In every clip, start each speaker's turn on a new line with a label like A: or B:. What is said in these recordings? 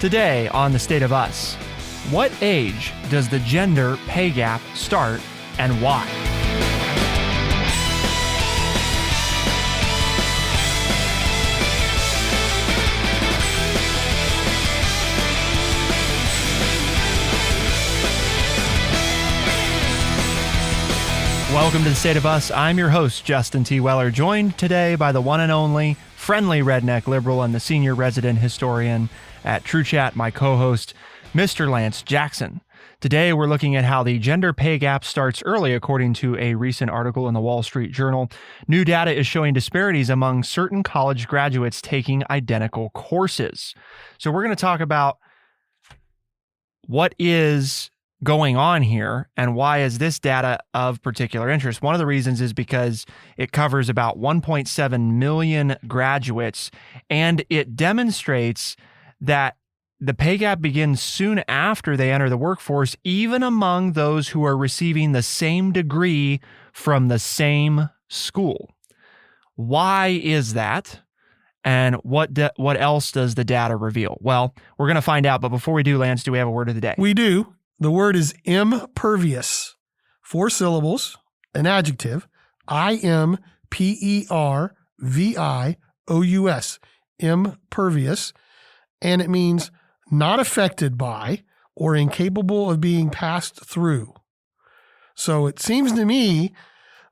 A: Today on The State of Us, what age does the gender pay gap start and why? Welcome to The State of Us. I'm your host, Justin T. Weller, joined today by the one and only friendly redneck liberal and the senior resident historian at True Chat, my co-host, Mr. Lance Jackson. Today, we're looking at how the gender pay gap starts early, according to a recent article in the Wall Street Journal. New data is showing disparities among certain college graduates taking identical courses. So we're going to talk about what is going on here and why is this data of particular interest. One of the reasons is because it covers about 1.7 million graduates, and it demonstrates that the pay gap begins soon after they enter the workforce, even among those who are receiving the same degree from the same school. Why is that? And what else does the data reveal? Well, we're going to find out, but before we do, Lance, do we have a word of the day?
B: We do. The word is impervious. 4 syllables, an adjective, impervious, impervious, and it means not affected by or incapable of being passed through. So it seems to me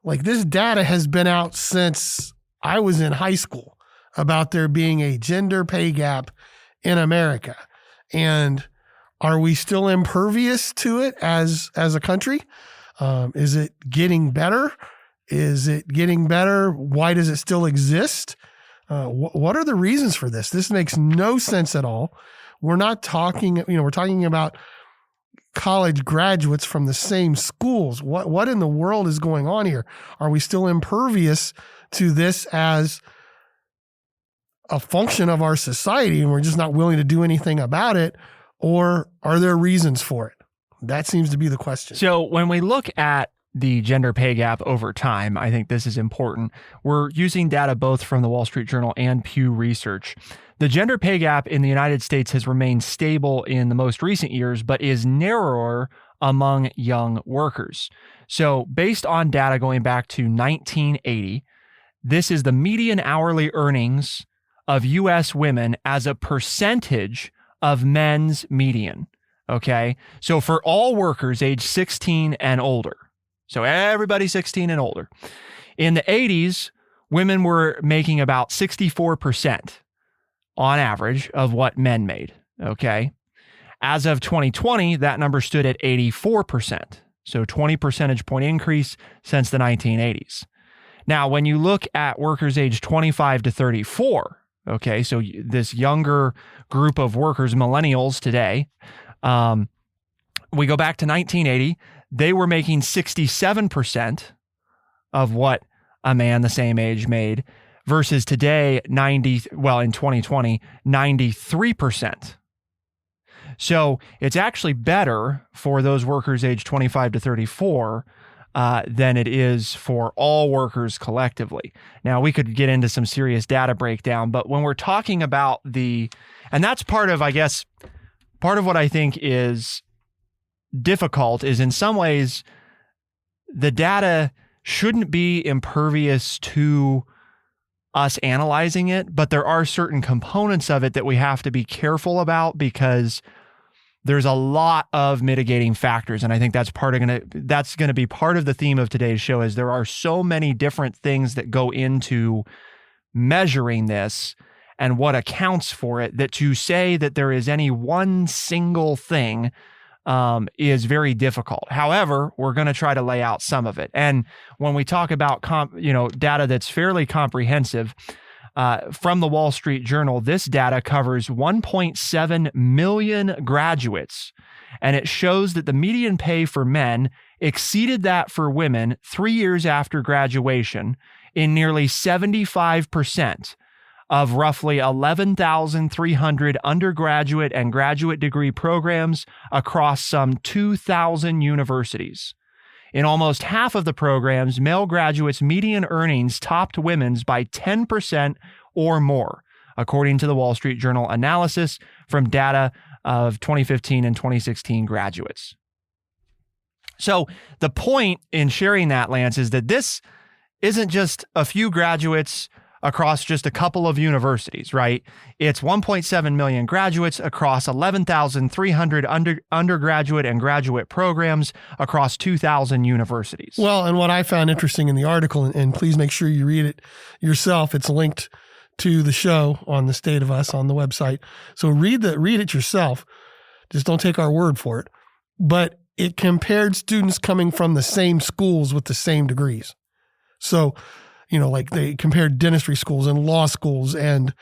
B: like this data has been out since I was in high school about there being a gender pay gap in America. And are we still impervious to it as a country? Is it getting better? Is it getting better? Why does it still exist? What are the reasons for this? This makes no sense at all. We're not talking, we're talking about college graduates from the same schools. What in the world is going on here? Are we still impervious to this as a function of our society and we're just not willing to do anything about it? Or are there reasons for it? That seems to be the question.
A: So when we look at the gender pay gap over time, I think this is important. We're using data both from the Wall Street Journal and Pew Research. The gender pay gap in the United States has remained stable in the most recent years, but is narrower among young workers. So based on data going back to 1980, this is the median hourly earnings of U.S. women as a percentage of men's median, okay? So for all workers age 16 and older, so everybody 16 and older, in the 80s, women were making about 64% on average of what men made, okay? As of 2020, that number stood at 84%, so 20 percentage point increase since the 1980s. Now, when you look at workers age 25 to 34, okay, so this younger group of workers, millennials today, we go back to 1980, they were making 67% of what a man the same age made, versus today, in 2020, 93%. So it's actually better for those workers age 25 to 34 than it is for all workers collectively. Now, we could get into some serious data breakdown, but when we're talking about and that's part of what I think is difficult is in some ways, the data shouldn't be impervious to us analyzing it, but there are certain components of it that we have to be careful about because there's a lot of mitigating factors. And I think that's going to be part of the theme of today's show is there are so many different things that go into measuring this and what accounts for it that to say that there is any one single thing is very difficult. However, we're going to try to lay out some of it. And when we talk about data that's fairly comprehensive, from the Wall Street Journal, this data covers 1.7 million graduates, and it shows that the median pay for men exceeded that for women 3 years after graduation in nearly 75% of roughly 11,300 undergraduate and graduate degree programs across some 2,000 universities. In almost half of the programs, male graduates' median earnings topped women's by 10% or more, according to the Wall Street Journal analysis from data of 2015 and 2016 graduates. So the point in sharing that, Lance, is that this isn't just a few graduates across just a couple of universities, right? It's 1.7 million graduates across 11,300 undergraduate and graduate programs across 2,000 universities.
B: Well, and what I found interesting in the article, and please make sure you read it yourself, it's linked to the show on the State of Us on the website. So read it yourself. Just don't take our word for it. But it compared students coming from the same schools with the same degrees. So, like they compared dentistry schools and law schools and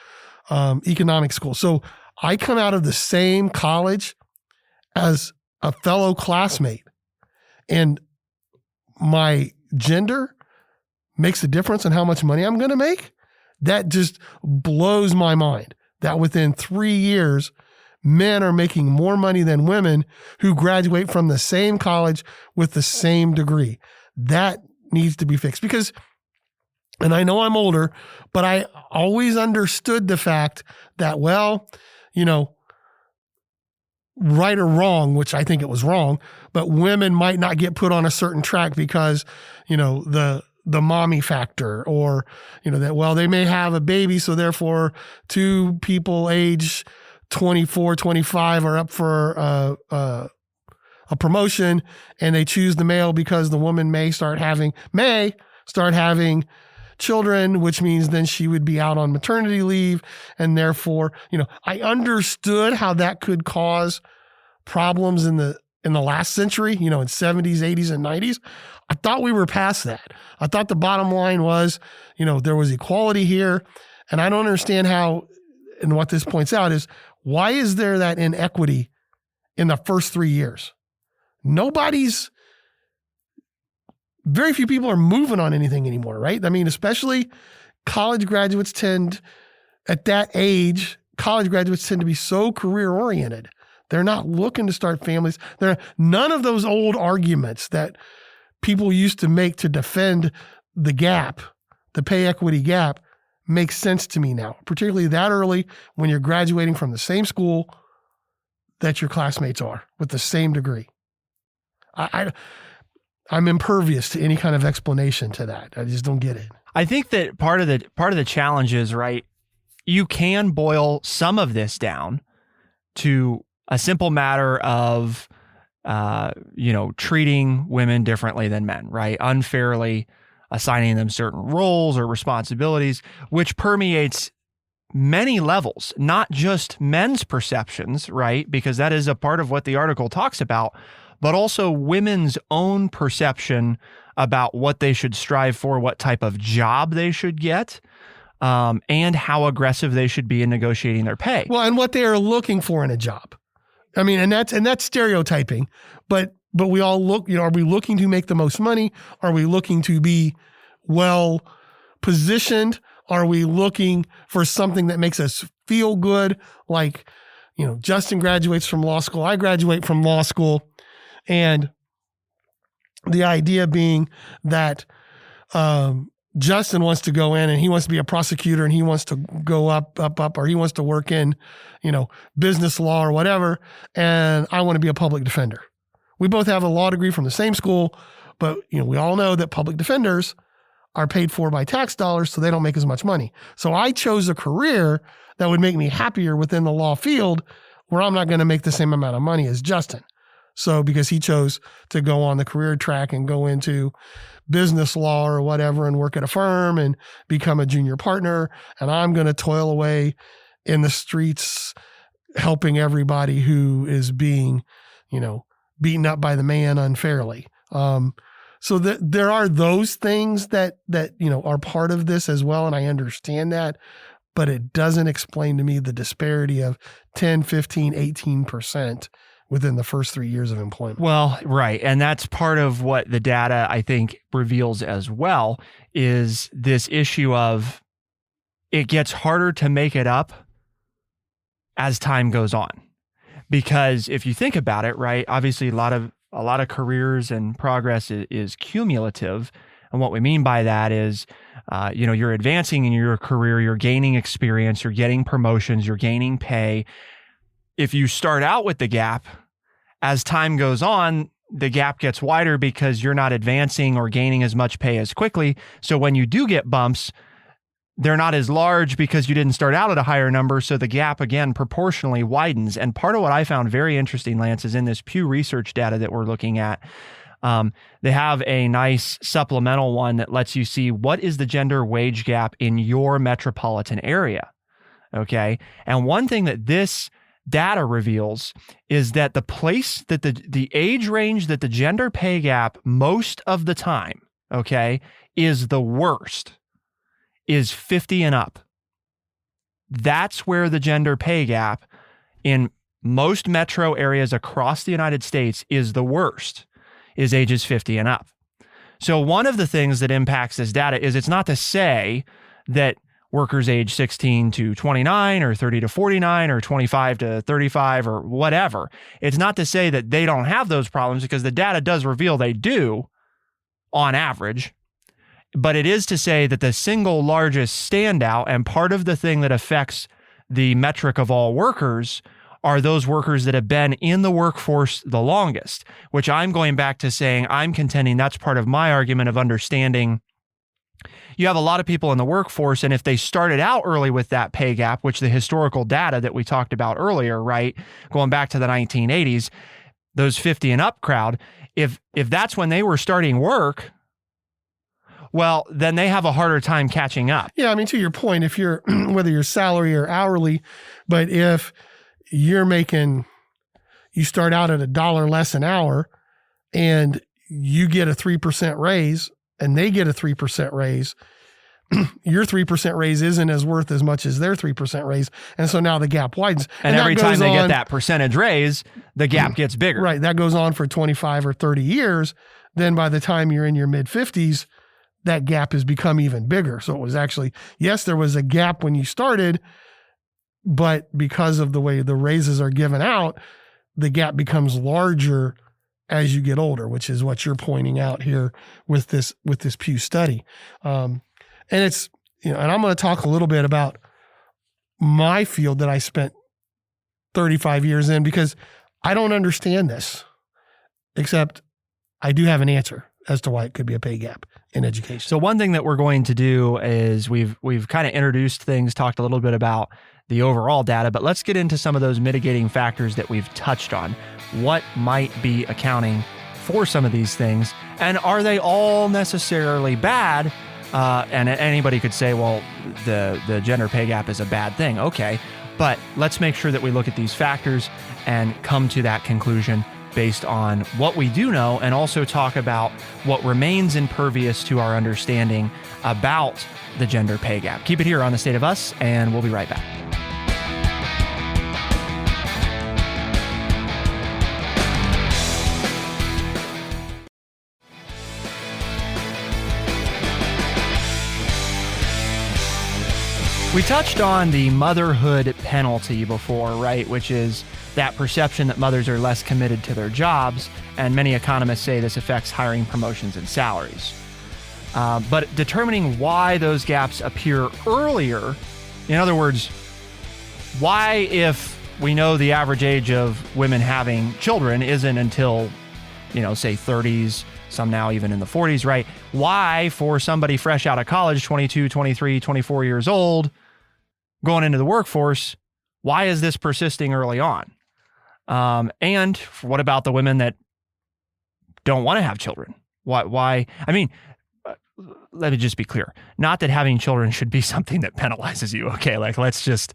B: economic schools. So I come out of the same college as a fellow classmate, and my gender makes a difference in how much money I'm going to make. That just blows my mind that within 3 years, men are making more money than women who graduate from the same college with the same degree. That needs to be fixed because, and I know I'm older, but I always understood the fact that, right or wrong, which I think it was wrong, but women might not get put on a certain track because, the mommy factor, or, they may have a baby. So therefore 2 people age 24, 25 are up for a promotion, and they choose the male because the woman may start having children, which means then she would be out on maternity leave. And therefore, I understood how that could cause problems in the last century, in 70s, 80s, and 90s. I thought we were past that. I thought the bottom line was, there was equality here. And I don't understand how, and what this points out is, why is there that inequity in the first 3 years? Very few people are moving on anything anymore, right? I mean, especially college graduates at that age, college graduates tend to be so career oriented. They're not looking to start families. None of those old arguments that people used to make to defend the gap, the pay equity gap, makes sense to me now, particularly that early when you're graduating from the same school that your classmates are with the same degree. I'm impervious to any kind of explanation to that. I just don't get it.
A: I think that part of the challenge is, right, you can boil some of this down to a simple matter of, treating women differently than men, right? Unfairly assigning them certain roles or responsibilities, which permeates many levels, not just men's perceptions, right? Because that is a part of what the article talks about, but also women's own perception about what they should strive for, what type of job they should get, and how aggressive they should be in negotiating their pay.
B: Well, and what they are looking for in a job. I mean, and that's stereotyping, but we all look, are we looking to make the most money? Are we looking to be well positioned? Are we looking for something that makes us feel good? Like, Justin graduates from law school. I graduate from law school. And the idea being that Justin wants to go in and he wants to be a prosecutor and he wants to go up, or he wants to work in, business law or whatever. And I want to be a public defender. We both have a law degree from the same school, but we all know that public defenders are paid for by tax dollars, so they don't make as much money. So I chose a career that would make me happier within the law field, where I'm not going to make the same amount of money as Justin. So because he chose to go on the career track and go into business law or whatever and work at a firm and become a junior partner, and I'm going to toil away in the streets helping everybody who is being, beaten up by the man unfairly. So there are those things that are part of this as well, and I understand that, but it doesn't explain to me the disparity of 10, 15, 18% within the first 3 years of employment.
A: Well, right. And that's part of what the data, I think, reveals as well, is this issue of it gets harder to make it up as time goes on. Because if you think about it, right, obviously a lot of careers and progress is cumulative. And what we mean by that is, you're advancing in your career, you're gaining experience, you're getting promotions, you're gaining pay. If you start out with the gap, as time goes on, the gap gets wider because you're not advancing or gaining as much pay as quickly. So when you do get bumps, they're not as large because you didn't start out at a higher number. So the gap, again, proportionally widens. And part of what I found very interesting, Lance, is in this Pew Research data that we're looking at. They have a nice supplemental one that lets you see what is the gender wage gap in your metropolitan area. Okay. And one thing that this data reveals is that the place that the age range that the gender pay gap most of the time, okay, is the worst, is 50 and up. That's where the gender pay gap in most metro areas across the United States is the worst, is ages 50 and up. So one of the things that impacts this data is it's not to say that workers age 16 to 29 or 30 to 49 or 25 to 35 or whatever. It's not to say that they don't have those problems, because the data does reveal they do on average. But it is to say that the single largest standout and part of the thing that affects the metric of all workers are those workers that have been in the workforce the longest, which I'm going back to saying, I'm contending that's part of my argument of understanding. You have a lot of people in the workforce, and if they started out early with that pay gap, which the historical data that we talked about earlier, right, going back to the 1980s, those 50 and up crowd, if that's when they were starting work, well, then they have a harder time catching up.
B: Yeah, I mean, to your point, if you're, whether you're salary or hourly, but if you're you start out at $1 less an hour and you get a 3% raise and they get a 3% raise, your 3% raise isn't as worth as much as their 3% raise. And so now the gap widens.
A: And every time they get that percentage raise, the gap gets bigger.
B: Right. That goes on for 25 or 30 years. Then by the time you're in your mid 50s, that gap has become even bigger. So it was actually, yes, there was a gap when you started, but because of the way the raises are given out, the gap becomes larger as you get older, which is what you're pointing out here with this Pew study. And it's, and I'm going to talk a little bit about my field that I spent 35 years in, because I don't understand this, except I do have an answer as to why it could be a pay gap in education.
A: So one thing that we're going to do is we've kind of introduced things, talked a little bit about the overall data, but let's get into some of those mitigating factors that we've touched on. What might be accounting for some of these things, and are they all necessarily bad? And anybody could say, well, the gender pay gap is a bad thing. Okay, but let's make sure that we look at these factors and come to that conclusion based on what we do know, and also talk about what remains impervious to our understanding about the gender pay gap. Keep it here on The State of Us, and we'll be right back. We touched on the motherhood penalty before, right? Which is that perception that mothers are less committed to their jobs, and many economists say this affects hiring, promotions, and salaries. But determining why those gaps appear earlier, in other words, why, if we know the average age of women having children isn't until, say 30s, some now even in the 40s, right? Why, for somebody fresh out of college, 22, 23, 24 years old, going into the workforce, why is this persisting early on? And what about the women that don't want to have children? Why? I mean, let me just be clear. Not that having children should be something that penalizes you. Okay, let's just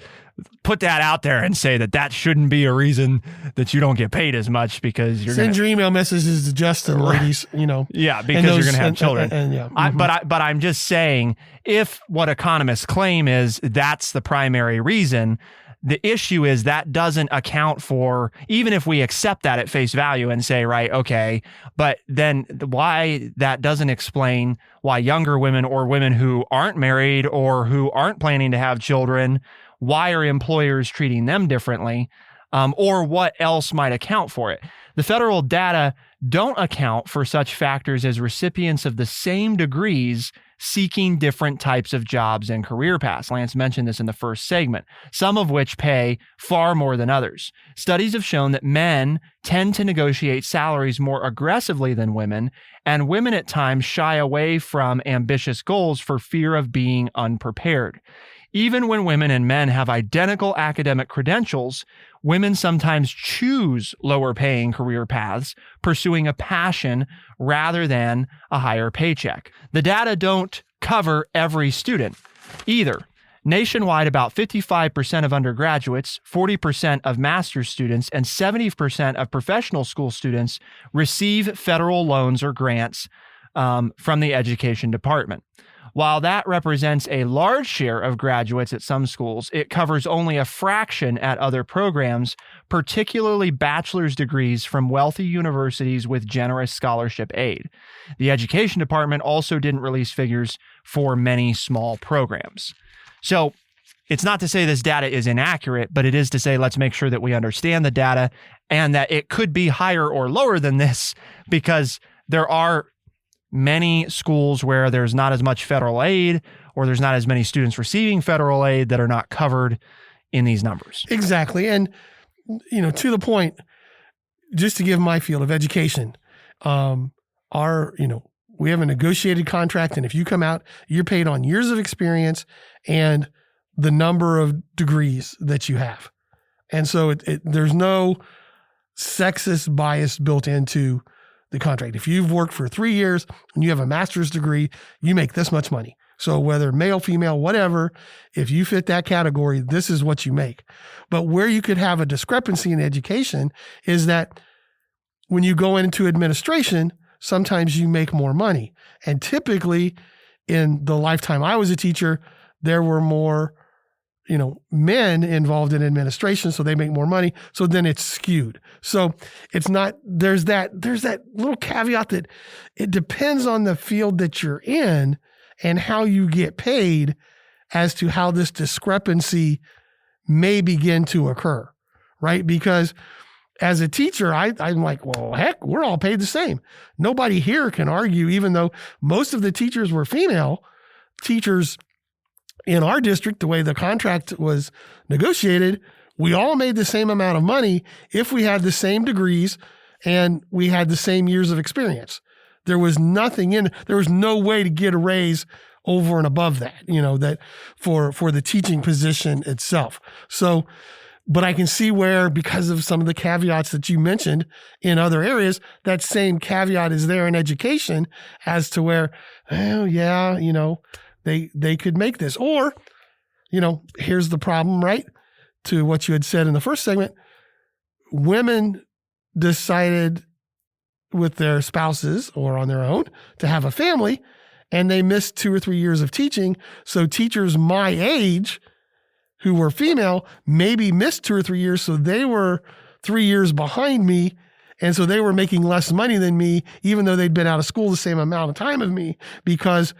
A: put that out there and say that shouldn't be a reason that you don't get paid as much, because you're
B: send your email messages to Justin, ladies.
A: Yeah, because you're going to have children.
B: Yeah.
A: But I'm just saying, if what economists claim is that's the primary reason, the issue is that doesn't account for, even if we accept that at face value and say, right, okay, but then why that doesn't explain why younger women or women who aren't married or who aren't planning to have children, why are employers treating them differently? or what else might account for it. The federal data don't account for such factors as recipients of the same degrees seeking different types of jobs and career paths. Lance mentioned this in the first segment, some of which pay far more than others. Studies have shown that men tend to negotiate salaries more aggressively than women, and women at times shy away from ambitious goals for fear of being unprepared. Even when women and men have identical academic credentials, women sometimes choose lower paying career paths, pursuing a passion rather than a higher paycheck. The data don't cover every student either. Nationwide, about 55% of undergraduates, 40% of master's students, and 70% of professional school students receive federal loans or grants from the education department. While that represents a large share of graduates at some schools, it covers only a fraction at other programs, particularly bachelor's degrees from wealthy universities with generous scholarship aid. The education department also didn't release figures for many small programs. So it's not to say this data is inaccurate, but it is to say let's make sure that we understand the data and that it could be higher or lower than this because there are many schools where there's not as much federal aid or there's not as many students receiving federal aid that are not covered in these numbers.
B: Exactly. And, to the point, just to give my field of education, we have a negotiated contract. And if you come out, you're paid on years of experience and the number of degrees that you have. And so there's no sexist bias built into the contract. If you've worked for 3 years and you have a master's degree, you make this much money. So whether male, female, whatever, if you fit that category, this is what you make. But where you could have a discrepancy in education is that when you go into administration, sometimes you make more money. And typically in the lifetime I was a teacher, there were more men involved in administration, so they make more money. So then it's skewed. So it's not, there's that little caveat that it depends on the field that you're in and how you get paid as to how this discrepancy may begin to occur, right? Because as a teacher, I'm like, well, heck, we're all paid the same. Nobody here can argue, even though most of the teachers were female teachers in our district, the way the contract was negotiated, we all made the same amount of money if we had the same degrees and we had the same years of experience. There was there was no way to get a raise over and above that, that for the teaching position itself. So, but I can see where, because of some of the caveats that you mentioned in other areas, that same caveat is there in education as to where, they could make this. Or, here's the problem, right? To what you had said in the first segment, women decided with their spouses or on their own to have a family, and they missed 2 or 3 years of teaching. So teachers my age who were female maybe missed 2 or 3 years. So they were 3 years behind me. And so they were making less money than me, even though they'd been out of school the same amount of time as me, because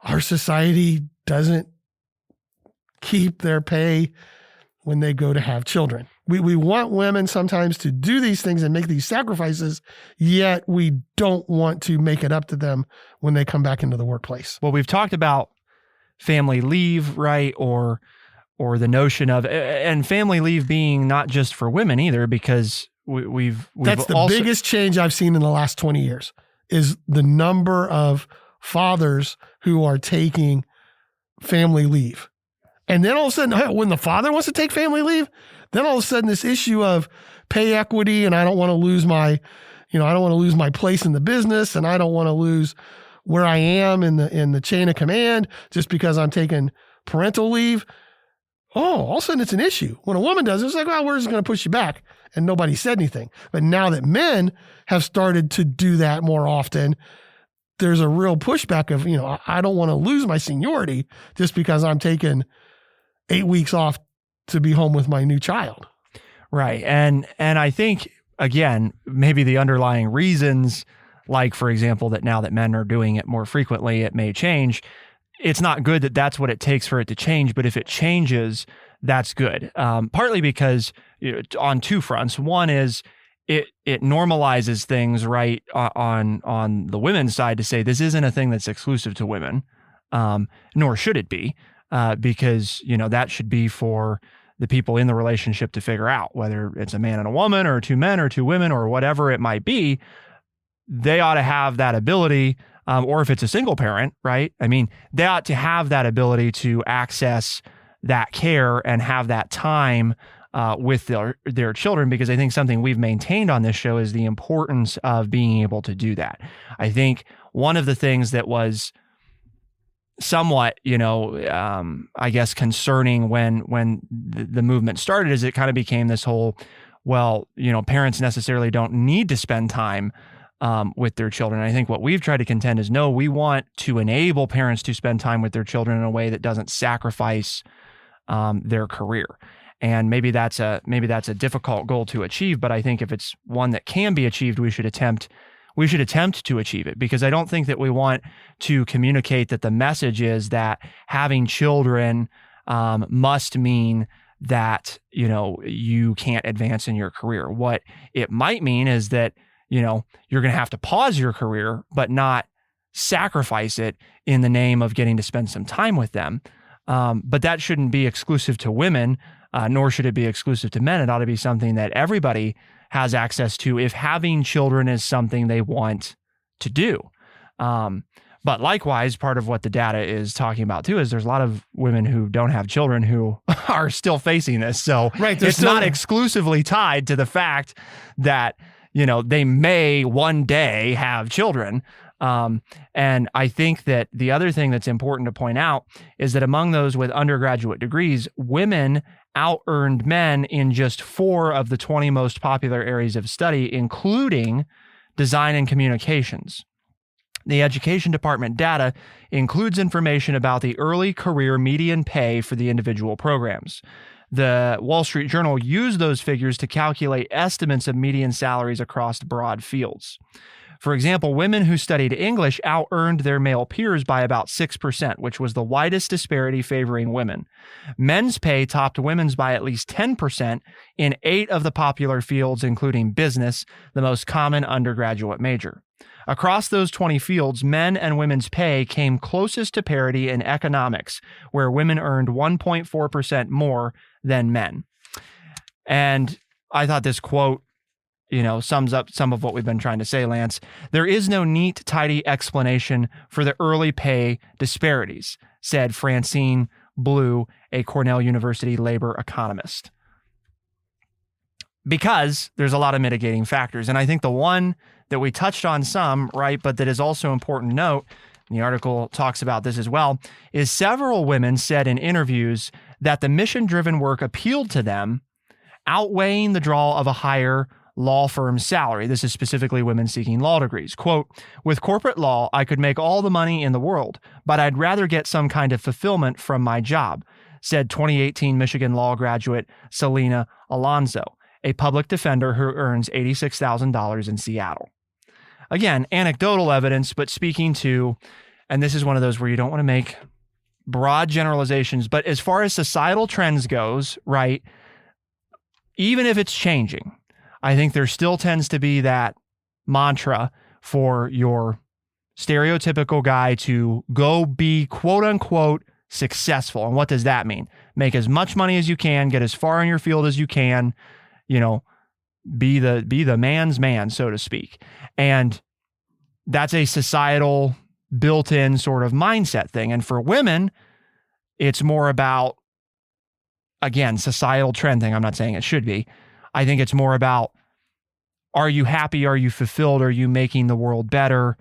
B: our society doesn't keep their pay when they go to have children. We want women sometimes to do these things and make these sacrifices, yet we don't want to make it up to them when they come back into the workplace.
A: Well, we've talked about family leave, right? Or the notion of, and family leave being not just for women either, because we've
B: that's the biggest change I've seen in the last 20 years is the number of fathers who are taking family leave. And then all of a sudden, when the father wants to take family leave, then all of a sudden this issue of pay equity, and I don't want to lose my place in the business, and I don't want to lose where I am in the chain of command just because I'm taking parental leave. Oh, all of a sudden it's an issue. When a woman does it, it's like, well, we're just going to push you back. And nobody said anything. But now that men have started to do that more often, there's a real pushback of, I don't want to lose my seniority just because I'm taking 8 weeks off to be home with my new child.
A: Right. And I think, again, maybe the underlying reasons, like, for example, that now that men are doing it more frequently, it may change. It's not good that that's what it takes for it to change, but if it changes, that's good. Partly because on two fronts. One is it normalizes things, right, on the women's side, to say this isn't a thing that's exclusive to women, nor should it be, because that should be for the people in the relationship to figure out, whether it's a man and a woman or two men or two women or whatever it might be. They ought to have that ability, or if it's a single parent, right? I mean, they ought to have that ability to access that care and have that time with their children, because I think something we've maintained on this show is the importance of being able to do that. I think one of the things that was somewhat, I guess, concerning when the movement started is it kind of became this whole, well, parents necessarily don't need to spend time with their children. And I think what we've tried to contend is, no, we want to enable parents to spend time with their children in a way that doesn't sacrifice their career. And maybe that's a difficult goal to achieve, but I think if it's one that can be achieved, we should attempt to achieve it, because I don't think that we want to communicate that the message is that having children must mean that, you can't advance in your career. What it might mean is that, you're going to have to pause your career, but not sacrifice it in the name of getting to spend some time with them. But that shouldn't be exclusive to women, nor should it be exclusive to men. It ought to be something that everybody has access to if having children is something they want to do. But likewise, part of what the data is talking about too is there's a lot of women who don't have children who are still facing this. So it's not exclusively tied to the fact that, they may one day have children. And I think that the other thing that's important to point out is that among those with undergraduate degrees, women out-earned men in just 4 of the 20 most popular areas of study, including design and communications. The Education Department data includes information about the early career median pay for the individual programs. The Wall Street Journal used those figures to calculate estimates of median salaries across broad fields. For example, women who studied English out-earned their male peers by about 6%, which was the widest disparity favoring women. Men's pay topped women's by at least 10% in 8 of the popular fields, including business, the most common undergraduate major. Across those 20 fields, men and women's pay came closest to parity in economics, where women earned 1.4% more than men. And I thought this quote, sums up some of what we've been trying to say, Lance. There is no neat, tidy explanation for the early pay disparities, said Francine Blue, a Cornell University labor economist. Because there's a lot of mitigating factors. And I think the one that we touched on some, right, but that is also important to note, and the article talks about this as well, is several women said in interviews that the mission-driven work appealed to them, outweighing the draw of a higher law firm salary. This is specifically women seeking law degrees. Quote, with corporate law, I could make all the money in the world, but I'd rather get some kind of fulfillment from my job, said 2018 Michigan law graduate Selena Alonso, a public defender who earns $86,000 in Seattle. Again, anecdotal evidence, but speaking to, and this is one of those where you don't want to make broad generalizations, but as far as societal trends goes, right, even if it's changing, I think there still tends to be that mantra for your stereotypical guy to go be quote unquote successful. And what does that mean? Make as much money as you can, get as far in your field as you can, be the man's man, so to speak. And that's a societal built-in sort of mindset thing. And for women, it's more about, again, societal trend thing. I'm not saying it should be. I think it's more about, are you happy? Are you fulfilled? Are you making the world better?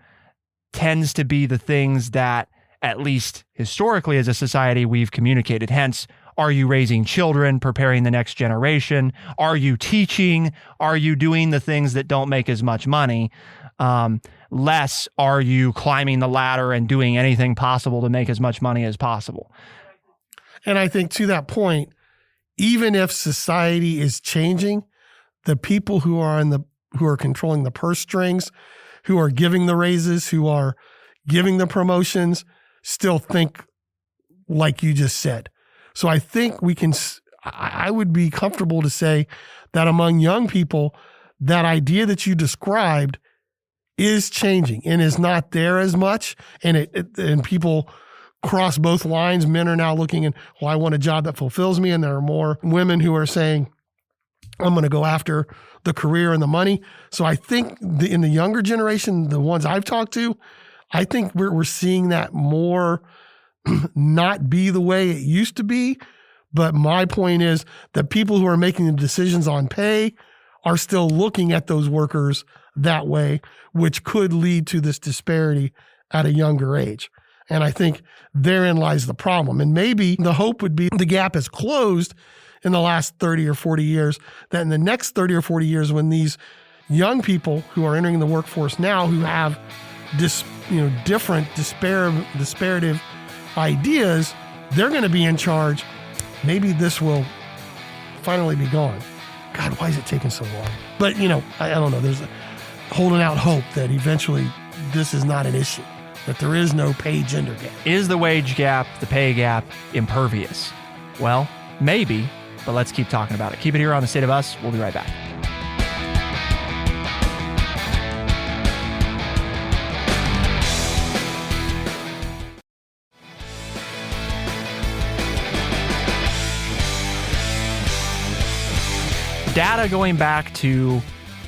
A: Tends to be the things that, at least historically as a society, we've communicated. Hence, are you raising children, preparing the next generation? Are you teaching? Are you doing the things that don't make as much money? Less, are you climbing the ladder and doing anything possible to make as much money as possible?
B: And I think to that point, even if society is changing, the people who are controlling the purse strings, who are giving the raises, who are giving the promotions, still think like you just said. So I think I would be comfortable to say that among young people, that idea that you described is changing and is not there as much. And people cross both lines. Men are now looking and, well, I want a job that fulfills me. And there are more women who are saying, I'm going to go after the career and the money. So I think in the younger generation, the ones I've talked to, I think we're seeing that more not be the way it used to be. But my point is that people who are making the decisions on pay are still looking at those workers that way, which could lead to this disparity at a younger age. And I think therein lies the problem. And maybe the hope would be the gap is closed in the last 30 or 40 years, that in the next 30 or 40 years, when these young people who are entering the workforce now, who have different disparative ideas, they're going to be in charge. Maybe this will finally be gone. God, why is it taking so long? But, I don't know. There's holding out hope that eventually this is not an issue, that there is no pay gender gap.
A: Is the wage gap, the pay gap, impervious? Well, maybe, but let's keep talking about it. Keep it here on The State of Us. We'll be right back. Data going back to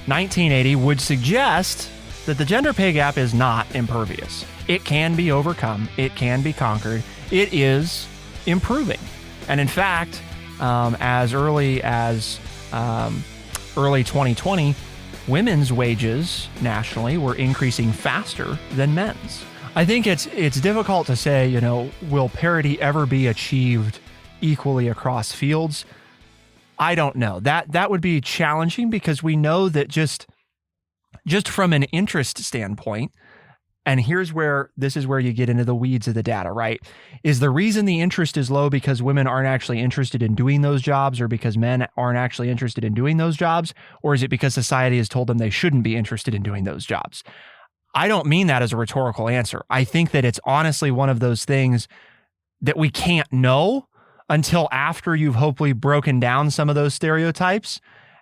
A: 1980 would suggest that the gender pay gap is not impervious. It can be overcome. It can be conquered. It is improving. And in fact, as early as early 2020, women's wages nationally were increasing faster than men's. I think it's difficult to say, will parity ever be achieved equally across fields? I don't know. That would be challenging, because we know that just from an interest standpoint, and this is where you get into the weeds of the data, right? Is the reason the interest is low because women aren't actually interested in doing those jobs, or because men aren't actually interested in doing those jobs? Or is it because society has told them they shouldn't be interested in doing those jobs? I don't mean that as a rhetorical answer. I think that it's honestly one of those things that we can't know until after you've hopefully broken down some of those stereotypes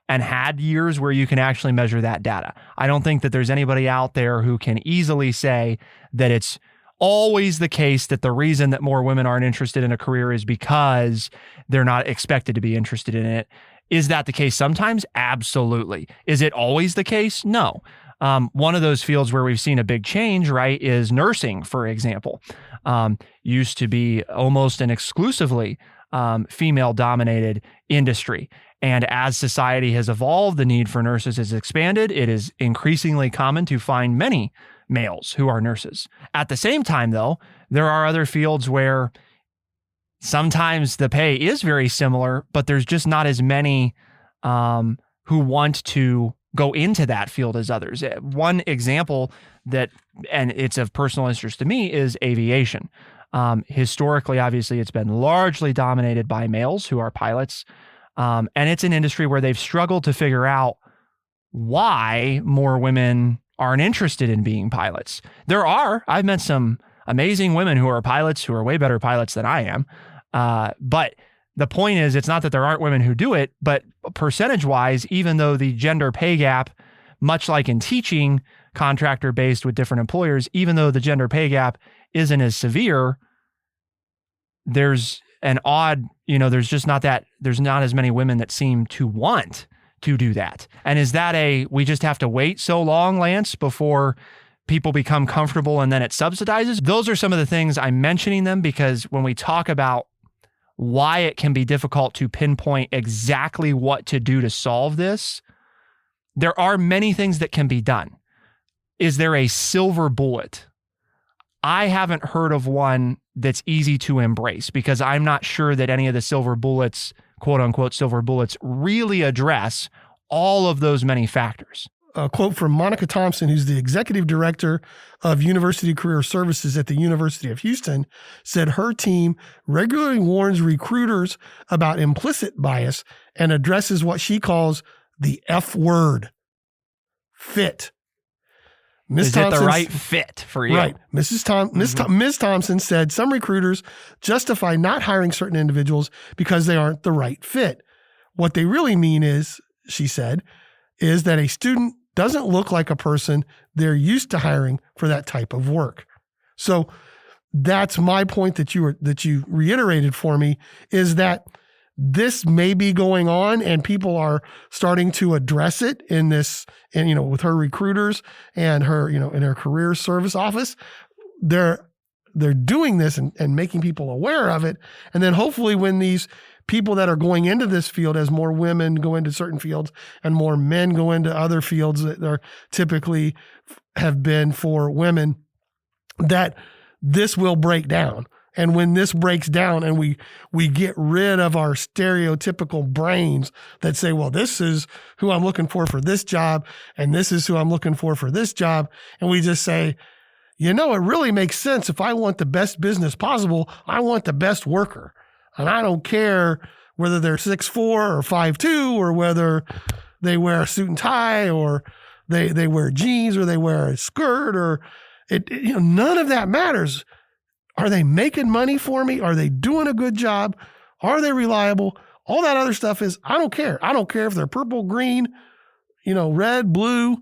A: and had years where you can actually measure that data. I don't think that there's anybody out there who can easily say that it's always the case that the reason that more women aren't interested in a career is because they're not expected to be interested in it. Is that the case sometimes? Absolutely. Is it always the case? No. One of those fields where we've seen a big change, right, is nursing, for example. Used to be almost an exclusively female-dominated industry. And as society has evolved, the need for nurses has expanded. It is increasingly common to find many males who are nurses. At the same time, though, there are other fields where sometimes the pay is very similar, but there's just not as many who want to go into that field as others. One example and it's of personal interest to me, is aviation. Historically, obviously, it's been largely dominated by males who are pilots. And it's an industry where they've struggled to figure out why more women aren't interested in being pilots. I've met some amazing women who are pilots who are way better pilots than I am. But the point is, it's not that there aren't women who do it, but percentage-wise, even though the gender pay gap, much like in teaching, contractor-based with different employers, even though the gender pay gap isn't as severe, there's there's not as many women that seem to want to do that. And is that we just have to wait so long, Lance, before people become comfortable and then it subsidizes? Those are some of the things I'm mentioning them because when we talk about why it can be difficult to pinpoint exactly what to do to solve this, there are many things that can be done. Is there a silver bullet? I haven't heard of one that's easy to embrace because I'm not sure that any of the silver bullets, quote unquote, silver bullets, really address all of those many factors.
B: A quote from Monica Thompson, who's the executive director of University Career Services at the University of Houston, said her team regularly warns recruiters about implicit bias and addresses what she calls the F word, fit. Ms.
A: Is it the
B: Thompson,
A: right fit for you?
B: Right. Ms. Thompson said some recruiters justify not hiring certain individuals because they aren't the right fit. What they really mean is, she said, is that a student doesn't look like a person they're used to hiring for that type of work. So that's my point that you reiterated for me, is that this may be going on and people are starting to address it in this, and, with her recruiters and her, in her career service office, they're doing this and making people aware of it. And then hopefully when these people that are going into this field, as more women go into certain fields and more men go into other fields that are typically have been for women, that this will break down. And when this breaks down and we get rid of our stereotypical brains that say, well, this is who I'm looking for this job, and this is who I'm looking for this job, and we just say, it really makes sense. If I want the best business possible, I want the best worker. And I don't care whether they're 6'4" or 5'2", or whether they wear a suit and tie, or they wear jeans, or they wear a skirt, or none of that matters. Are they making money for me? Are they doing a good job? Are they reliable? All that other stuff is, I don't care. I don't care if they're purple, green, red, blue,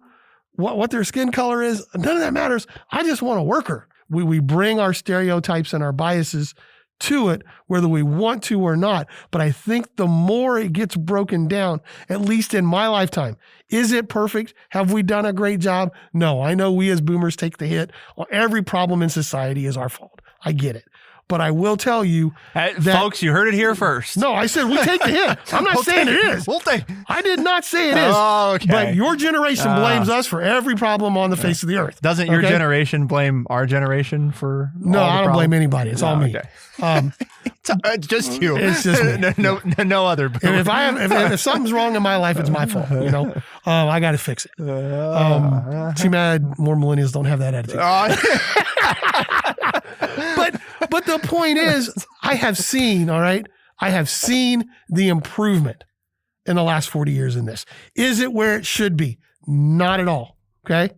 B: what their skin color is. None of that matters. I just want a worker. We bring our stereotypes and our biases to it, whether we want to or not. But I think the more it gets broken down, at least in my lifetime, is it perfect? Have we done a great job? No, I know we as boomers take the hit. Every problem in society is our fault. I get it. But I will tell you that,
A: folks, you heard it here first.
B: No, I said we take the hit. I'm not saying it is. I did not say it is.
A: Oh, okay.
B: But your generation blames us for every problem on the face of the earth.
A: Doesn't your generation blame our generation for
B: No, I don't blame anybody. It's all me.
A: Okay. It's just you.
B: It's just me.
A: No other.
B: And if something's wrong in my life, it's my fault. I got to fix it. Too bad more millennials don't have that attitude. But the point is, I have seen the improvement in the last 40 years in this. Is it where it should be? Not at all. Okay.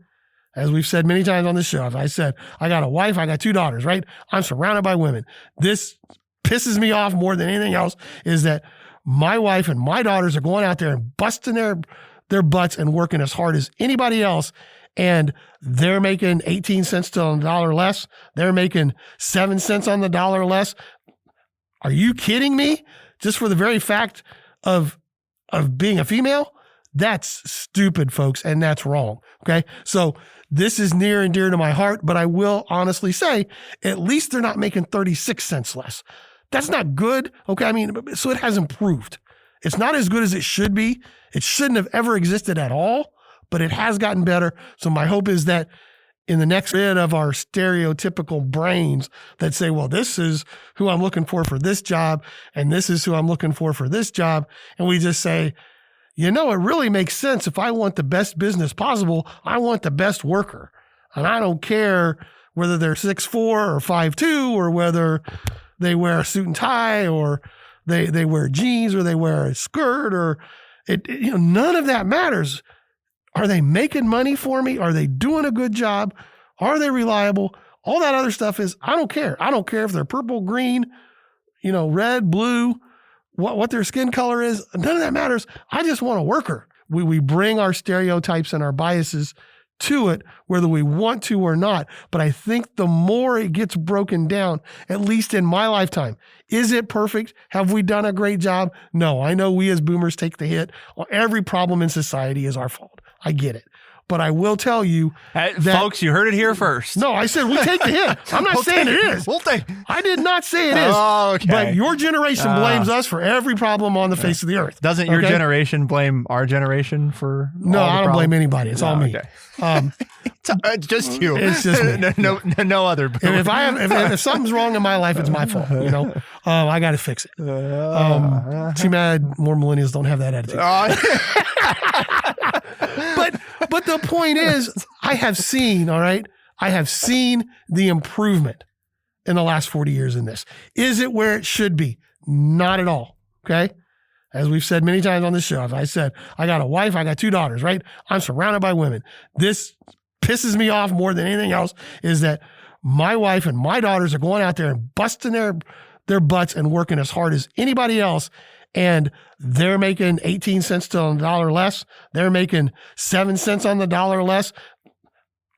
B: As we've said many times on this show, as I said, I got a wife, I got 2 daughters, right? I'm surrounded by women. This pisses me off more than anything else, is that my wife and my daughters are going out there and busting their butts and working as hard as anybody else. And they're making 18 cents on the dollar less. They're making 7 cents on the dollar less. Are you kidding me? Just for the very fact of being a female? That's stupid, folks, and that's wrong. Okay. So this is near and dear to my heart, but I will honestly say, at least they're not making 36 cents less. That's not good. Okay. So it has improved. It's not as good as it should be. It shouldn't have ever existed at all, but it has gotten better. So my hope is that in the next bit of our stereotypical brains that say, well, this is who I'm looking for this job, and this is who I'm looking for this job, and we just say, it really makes sense. If I want the best business possible, I want the best worker. And I don't care whether they're 6'4" or 5'2", or whether they wear a suit and tie, or they wear jeans, or they wear a skirt, or none of that matters. Are they making money for me? Are they doing a good job? Are they reliable? All that other stuff is, I don't care. I don't care if they're purple, green, red, blue, what their skin color is. None of that matters. I just want a worker. We bring our stereotypes and our biases to it, whether we want to or not. But I think the more it gets broken down, at least in my lifetime, is it perfect? Have we done a great job? No, I know we as boomers take the hit. Every problem in society is our fault. I get it. But I will tell you that,
A: folks, you heard it here first.
B: No, I said we take the hit. I'm not saying it is. I did not say it is.
A: Oh, okay.
B: But your generation blames us for every problem on the face of the earth.
A: Doesn't your generation blame our generation for
B: No, I don't blame anybody. It's all me.
A: Okay. It's just you.
B: It's just me.
A: No other.
B: If something's wrong in my life, it's my fault. I got to fix it. Too bad more millennials don't have that attitude. But the point is, I have seen the improvement in the last 40 years in this. Is it where it should be? Not at all. Okay. As we've said many times on this show, as I said, I got a wife, I got 2 daughters, right? I'm surrounded by women. This pisses me off more than anything else is that my wife and my daughters are going out there and busting their butts and working as hard as anybody else. And they're making 18 cents to the dollar less. They're making 7 cents on the dollar less.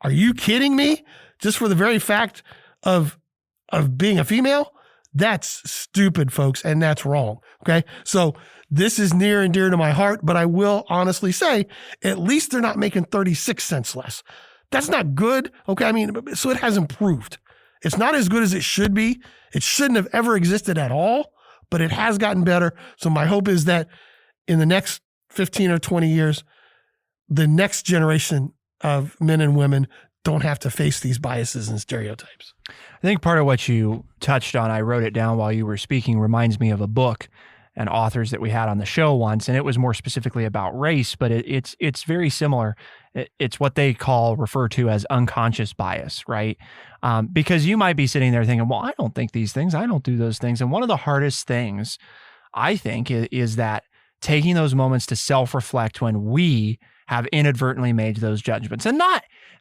B: Are you kidding me? Just for the very fact of being a female? That's stupid, folks, and that's wrong. Okay. So this is near and dear to my heart, but I will honestly say, at least they're not making 36 cents less. That's not good. Okay. I mean, so it has improved. It's not as good as it should be. It shouldn't have ever existed at all, but it has gotten better. So my hope is that in the next 15 or 20 years, the next generation of men and women don't have to face these biases and stereotypes.
A: I think part of what you touched on, I wrote it down while you were speaking, reminds me of a book and authors that we had on the show once, and it was more specifically about race, but it's very similar. It's what they refer to as unconscious bias, right? Because you might be sitting there thinking, well, I don't think these things, I don't do those things. And one of the hardest things, I think, is that taking those moments to self-reflect when we have inadvertently made those judgments. And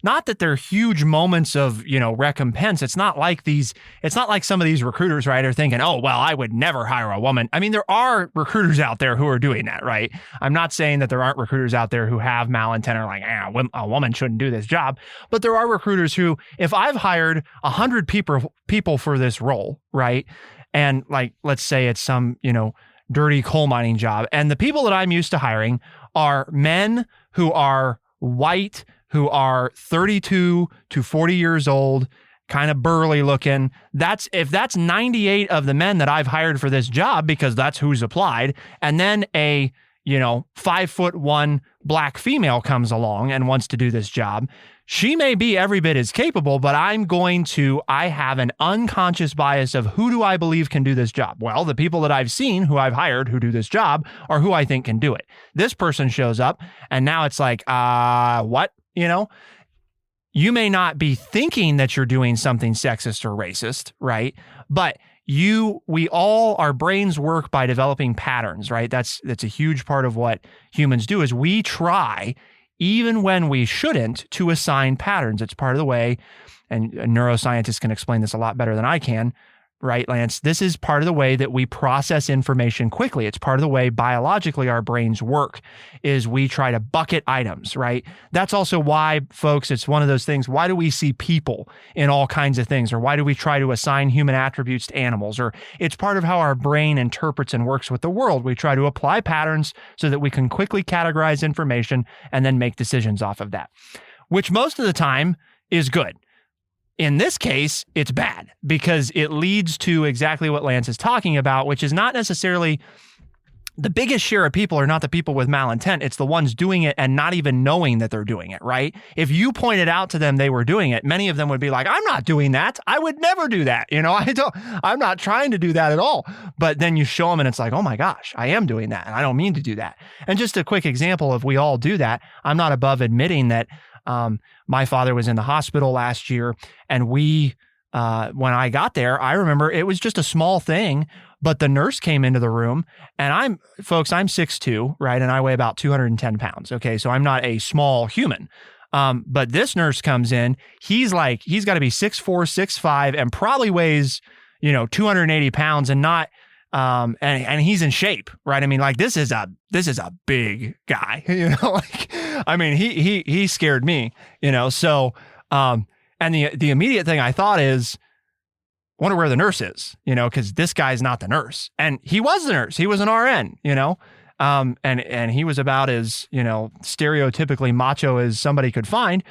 A: not that they're huge moments of, recompense. It's not like some of these recruiters, right, are thinking, oh, well, I would never hire a woman. I mean, there are recruiters out there who are doing that, right? I'm not saying that there aren't recruiters out there who have malintent or like, a woman shouldn't do this job. But there are recruiters who, if I've hired 100 people for this role, right? And like, let's say it's some, dirty coal mining job. And the people that I'm used to hiring are men who are white, who are 32 to 40 years old, kind of burly looking. If that's 98 of the men that I've hired for this job, because that's who's applied, and then a 5'1" black female comes along and wants to do this job, she may be every bit as capable, but I have an unconscious bias of who do I believe can do this job? Well, the people that I've seen who I've hired who do this job are who I think can do it. This person shows up and now it's like, what? You may not be thinking that you're doing something sexist or racist, right? But our brains work by developing patterns, right? That's a huge part of what humans do is we try, even when we shouldn't, to assign patterns. It's part of the way, and neuroscientists can explain this a lot better than I can, right, Lance? This is part of the way that we process information quickly. It's part of the way biologically our brains work, is we try to bucket items, right? That's also why, folks, it's one of those things, why do we see people in all kinds of things? Or why do we try to assign human attributes to animals? Or it's part of how our brain interprets and works with the world. We try to apply patterns so that we can quickly categorize information and then make decisions off of that, which most of the time is good. In this case, it's bad because it leads to exactly what Lance is talking about, which is not necessarily the biggest share of people are not the people with malintent. It's the ones doing it and not even knowing that they're doing it, right? If you pointed out to them they were doing it, many of them would be like, I'm not doing that. I would never do that. I'm not trying to do that at all. But then you show them and it's like, oh my gosh, I am doing that. And I don't mean to do that. And just a quick example of we all do that. I'm not above admitting that my father was in the hospital last year, and when I got there, I remember it was just a small thing, but the nurse came into the room, and I'm 6'2", right? And I weigh about 210 pounds. Okay. So I'm not a small human. But this nurse comes in, he's got to be 6'4", 6'5", and probably weighs, 280 pounds and not, and he's in shape, right? I mean, like this is a big guy, he scared me, so, and the immediate thing I thought is, wonder where the nurse is, cause this guy's not the nurse, and he was the nurse. He was an RN, and he was about as, stereotypically macho as somebody could find,